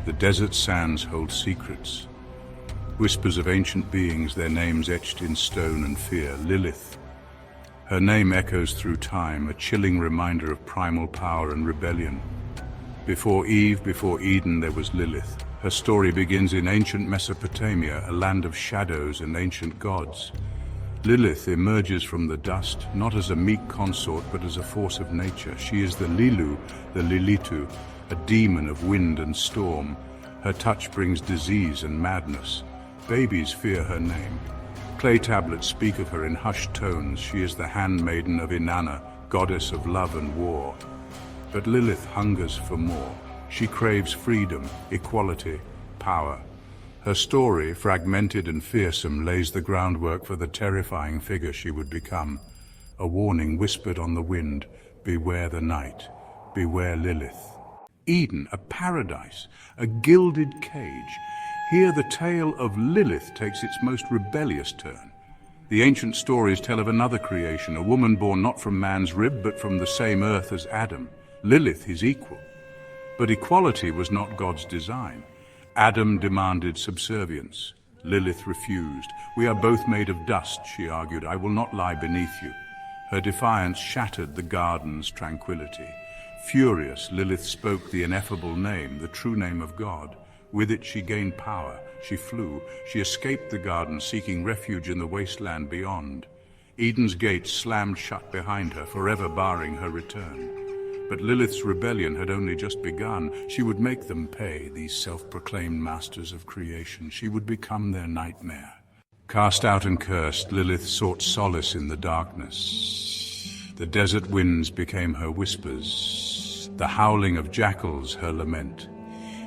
The desert sands hold secrets. Whispers of ancient beings, their names etched in stone and fear. Lilith. Her name echoes through time, a chilling reminder of primal power and rebellion. Before Eve, before Eden, there was Lilith. Her story begins in ancient Mesopotamia, a land of shadows and ancient gods. Lilith emerges from the dust, not as a meek consort, but as a force of nature. She is the Lilu, the Lilitu, a demon of wind and storm. Her touch brings disease and madness. Babies fear her name. Clay tablets speak of her in hushed tones. She is the handmaiden of Inanna, goddess of love and war. But Lilith hungers for more. She craves freedom, equality, power. Her story, fragmented and fearsome, lays the groundwork for the terrifying figure she would become. A warning whispered on the wind, beware the night, beware Lilith. Eden, a paradise, a gilded cage. Here the tale of Lilith takes its most rebellious turn. The ancient stories tell of another creation, a woman born not from man's rib but from the same earth as Adam. Lilith, his equal. But equality was not God's design. Adam demanded subservience. Lilith refused. We are both made of dust, she argued. I will not lie beneath you. Her defiance shattered the garden's tranquility. Furious, Lilith spoke the ineffable name, the true name of God. With it she gained power. She flew. She escaped the garden, seeking refuge in the wasteland beyond. Eden's gates slammed shut behind her, forever barring her return. But Lilith's rebellion had only just begun. She would make them pay, these self-proclaimed masters of creation. She would become their nightmare. Cast out and cursed, Lilith sought solace in the darkness. The desert winds became her whispers, the howling of jackals her lament.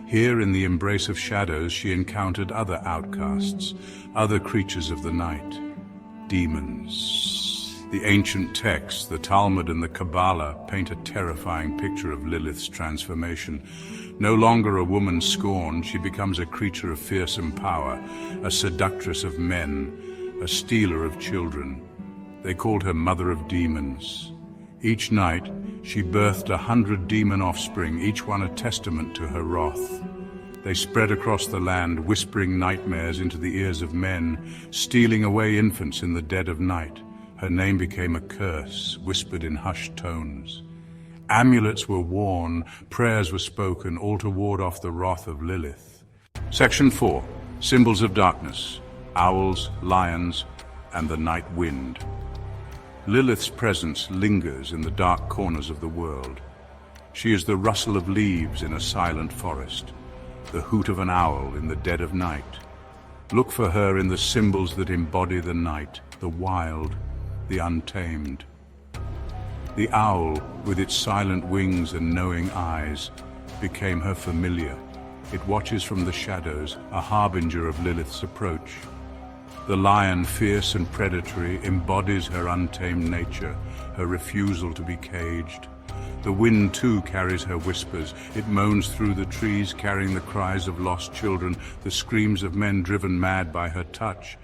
Here in the embrace of shadows she encountered other outcasts, other creatures of the night, demons. The ancient texts, the Talmud and the Kabbalah, paint a terrifying picture of Lilith's transformation. No longer a woman scorned, she becomes a creature of fearsome power, a seductress of men, a stealer of children. They called her Mother of Demons. Each night, she birthed 100 demon offspring, each one a testament to her wrath. They spread across the land, whispering nightmares into the ears of men, stealing away infants in the dead of night. Her name became a curse, whispered in hushed tones. Amulets were worn, prayers were spoken, all to ward off the wrath of Lilith. Section 4. Symbols of darkness. Owls, lions, and the night wind. Lilith's presence lingers in the dark corners of the world. She is the rustle of leaves in a silent forest, the hoot of an owl in the dead of night. Look for her in the symbols that embody the night, the wild, the untamed. The owl, with its silent wings and knowing eyes, became her familiar. It watches from the shadows, a harbinger of Lilith's approach. The lion, fierce and predatory, embodies her untamed nature, her refusal to be caged. The wind, too, carries her whispers. It moans through the trees, carrying the cries of lost children, the screams of men driven mad by her touch.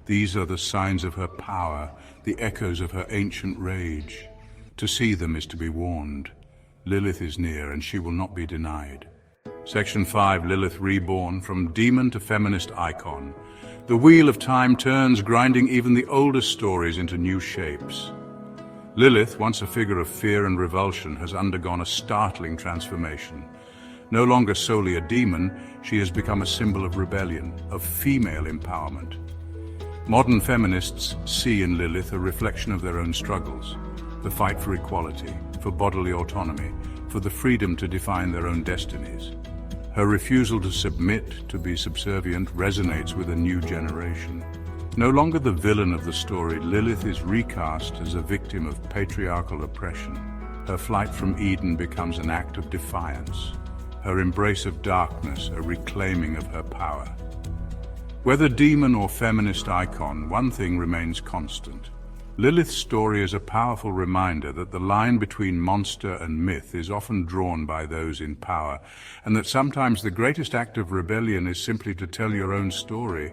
These are the signs of her power, the echoes of her ancient rage. To see them is to be warned. Lilith is near, and she will not be denied. Section 5. Lilith reborn, from demon to feminist icon. The wheel of time turns, grinding even the oldest stories into new shapes. Lilith, once a figure of fear and revulsion, has undergone a startling transformation. No longer solely a demon, she has become a symbol of rebellion, of female empowerment. Modern feminists see in Lilith a reflection of their own struggles, the fight for equality, for bodily autonomy, for the freedom to define their own destinies. Her refusal to submit, to be subservient, resonates with a new generation. No longer the villain of the story, Lilith is recast as a victim of patriarchal oppression. Her flight from Eden becomes an act of defiance, her embrace of darkness a reclaiming of her power. Whether demon or feminist icon, one thing remains constant. Lilith's story is a powerful reminder that the line between monster and myth is often drawn by those in power, and that sometimes the greatest act of rebellion is simply to tell your own story